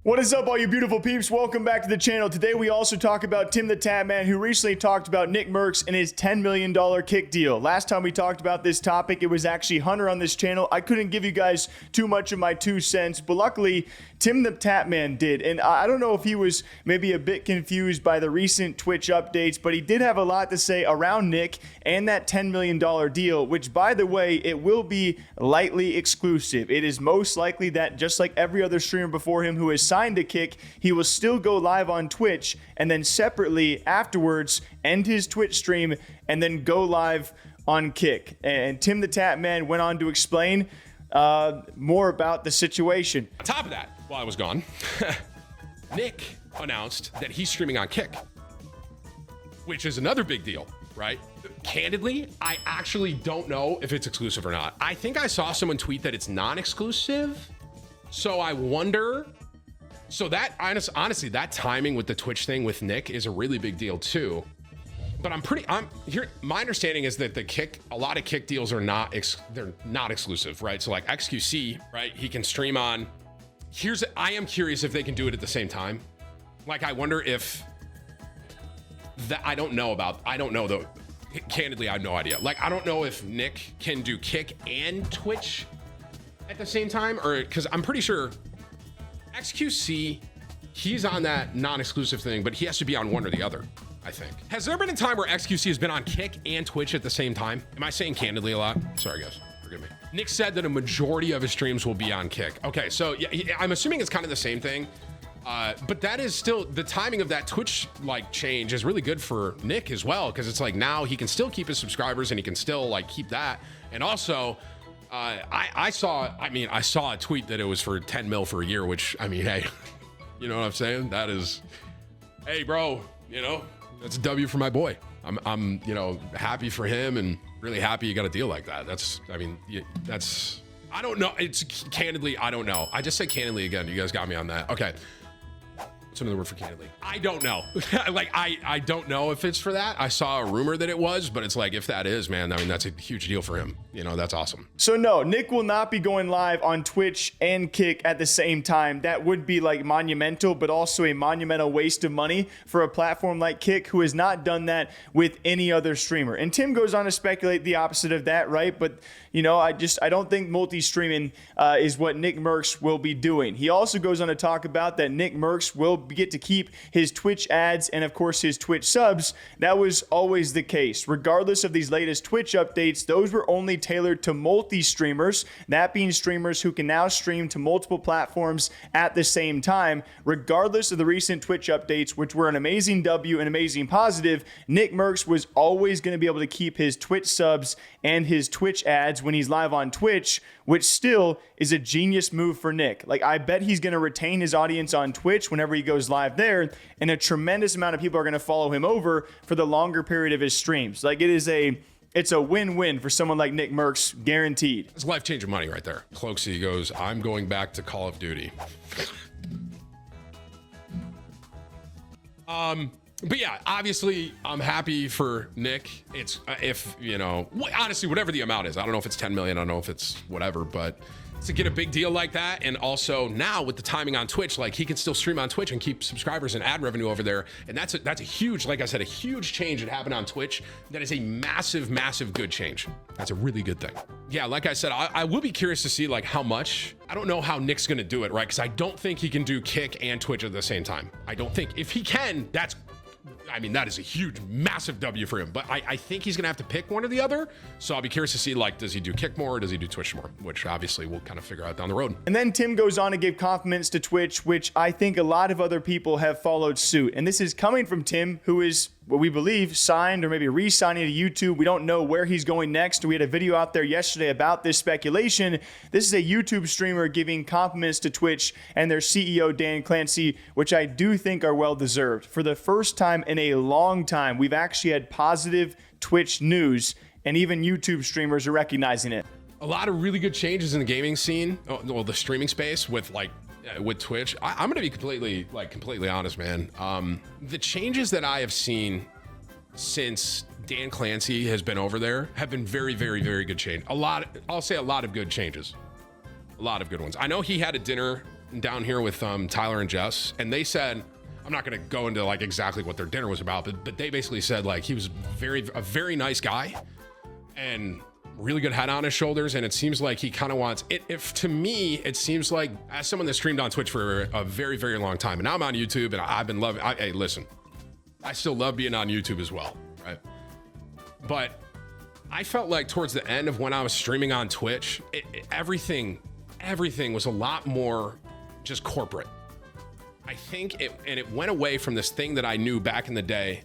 What is up, all you beautiful peeps? Welcome back to the channel. Today we also talk about Timthetatman, who recently talked about Nickmercs and his $10 million kick deal. Last time we talked about this topic, it was actually Hunter on this channel. I couldn't give you guys too much of my 2 cents, but luckily Timthetatman did. And I don't know if he was maybe a bit confused by the recent Twitch updates, but he did have a lot to say around Nick and that $10 million deal, which, by the way, it will be lightly exclusive. It is most likely that, just like every other streamer before him who has signed a kick, he will still go live on Twitch and then separately afterwards end his Twitch stream and then go live on Kick. And Timthetatman went on to explain more about the situation. On top of that, while I was gone, Nick announced that he's streaming on Kick, which is another big deal, right? Candidly, I actually don't know if it's exclusive or not. I think I saw someone tweet that it's non-exclusive, so I wonder. So that honestly, that timing with the Twitch thing with Nick is a really big deal too. But I'm here. My understanding is that a lot of Kick deals are they're not exclusive, right? So like XQC, right? He can stream on. I am curious if they can do it at the same time. Like, I wonder if that, I don't know though. Candidly, I have no idea. Like, I don't know if Nick can do Kick and Twitch at the same time, or because I'm pretty sure XQC, he's on that non-exclusive thing, but he has to be on one or the other, I think. Has there been a time where XQC has been on Kick and Twitch at the same time? Am I saying candidly a lot? Sorry, guys. Forgive me. Nick said that a majority of his streams will be on Kick. Okay, so yeah, I'm assuming it's kind of the same thing. But that is still, the timing of that Twitch like change is really good for Nick as well, because it's like now he can still keep his subscribers and he can still like keep that. And also, I saw a tweet that it was for 10 mil for a year, which, I mean, hey, you know what I'm saying? That is, hey, bro, you know, that's a W for my boy. I'm, you know, happy for him and really happy you got a deal like that. I don't know. It's candidly, I don't know. I just said candidly again. You guys got me on that. Okay. What's another word for candidly? I don't know. Like, I don't know if it's for that. I saw a rumor that it was, but it's like, if that is, man, I mean, that's a huge deal for him. You know, that's awesome. So no, Nick will not be going live on Twitch and Kick at the same time. That would be like monumental, but also a monumental waste of money for a platform like Kick, who has not done that with any other streamer. And Tim goes on to speculate the opposite of that, right? But, you know, I don't think multi-streaming is what Nickmercs will be doing. He also goes on to talk about that Nickmercs will get to keep his Twitch ads and, of course, his Twitch subs. That was always the case. Regardless of these latest Twitch updates, those were only tailored to multi-streamers, that being streamers who can now stream to multiple platforms at the same time. Regardless of the recent Twitch updates, which were an amazing W and amazing positive, Nickmercs was always going to be able to keep his Twitch subs and his Twitch ads when he's live on Twitch, which still is a genius move for Nick. Like, I bet he's going to retain his audience on Twitch whenever he goes live there, and a tremendous amount of people are going to follow him over for the longer period of his streams. Like, it's a win-win for someone like Nickmercs, guaranteed. It's life-changing money right there. Clancy goes, I'm going back to Call of Duty. But yeah, obviously, I'm happy for Nick. It's, if, you know, honestly, whatever the amount is, I don't know if it's 10 million, I don't know if it's whatever, but to get a big deal like that, and also now with the timing on Twitch, like, he can still stream on Twitch and keep subscribers and ad revenue over there, and that's a huge, like I said, a huge change that happened on Twitch. That is a massive good change. That's a really good thing. Yeah, like I said, I will be curious to see like how much. I don't know how Nick's gonna do it, right? Because I don't think he can do Kick and Twitch at the same time. I don't think. If he can, I mean, that is a huge, massive W for him. But I think he's going to have to pick one or the other. So I'll be curious to see, like, does he do Kick more or does he do Twitch more? Which obviously we'll kind of figure out down the road. And then Tim goes on to give compliments to Twitch, which I think a lot of other people have followed suit. And this is coming from Tim, who is, what we believe, signed or maybe re-signing to YouTube. We don't know where he's going next. We had a video out there yesterday about this speculation. This is a YouTube streamer giving compliments to Twitch and their CEO, Dan Clancy, which I do think are well-deserved. For the first time in a long time, we've actually had positive Twitch news, and even YouTube streamers are recognizing it. A lot of really good changes in the gaming scene, well, the streaming space with Twitch. I'm going to be completely honest, man. The changes that I have seen since Dan Clancy has been over there have been very good change. I'll say a lot of good changes. A lot of good ones. I know he had a dinner down here with Tyler and Jess, and they said, I'm not going to go into like exactly what their dinner was about, but they basically said like he was a very nice guy and really good head on his shoulders. And it seems like he kind of wants it. If to me, it seems like as someone that streamed on Twitch for a very, very long time, and now I'm on YouTube and I've been loving, hey, listen, I still love being on YouTube as well. Right. But I felt like towards the end of when I was streaming on Twitch, everything was a lot more just corporate. I think it went away from this thing that I knew back in the day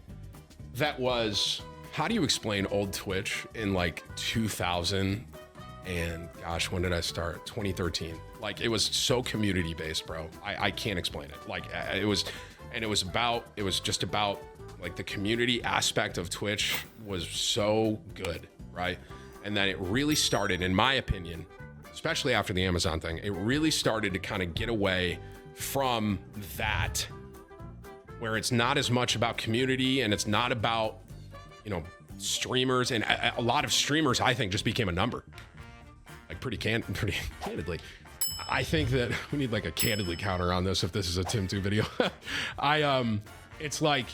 that was, how do you explain old Twitch in like 2000 and gosh, when did I start? 2013. Like it was so community based, bro. I can't explain it. Like it was just about like the community aspect of Twitch was so good, right? And then it really started, in my opinion, especially after the Amazon thing, it really started to kind of get away from that, where it's not as much about community and it's not about, you know, streamers. And a lot of streamers, I think, just became a number. Like pretty candidly. I think that we need like a candidly counter on this if this is a Tim2 video. It's like,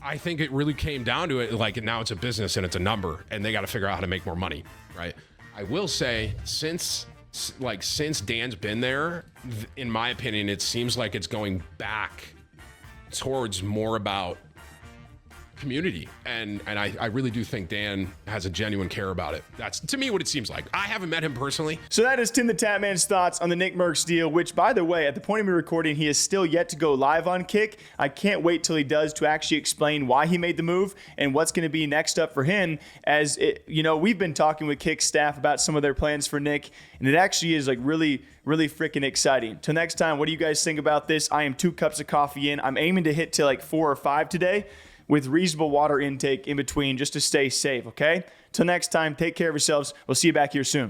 I think it really came down to it. Like now it's a business and it's a number and they got to figure out how to make more money, right? I will say since Dan's been there, in my opinion, it seems like it's going back towards more about community. And I really do think Dan has a genuine care about it. That's to me what it seems like. I haven't met him personally. So that is Timthetatman's thoughts on the Nickmercs deal, which by the way, at the point of me recording, he is still yet to go live on Kick. I can't wait till he does to actually explain why he made the move and what's going to be next up for him. As it, you know, we've been talking with Kick staff about some of their plans for Nick, and it actually is like really freaking exciting. Till next time, what do you guys think about this? I am 2 cups of coffee in. I'm aiming to hit to like 4 or 5 today, with reasonable water intake in between just to stay safe, okay? Till next time, take care of yourselves. We'll see you back here soon.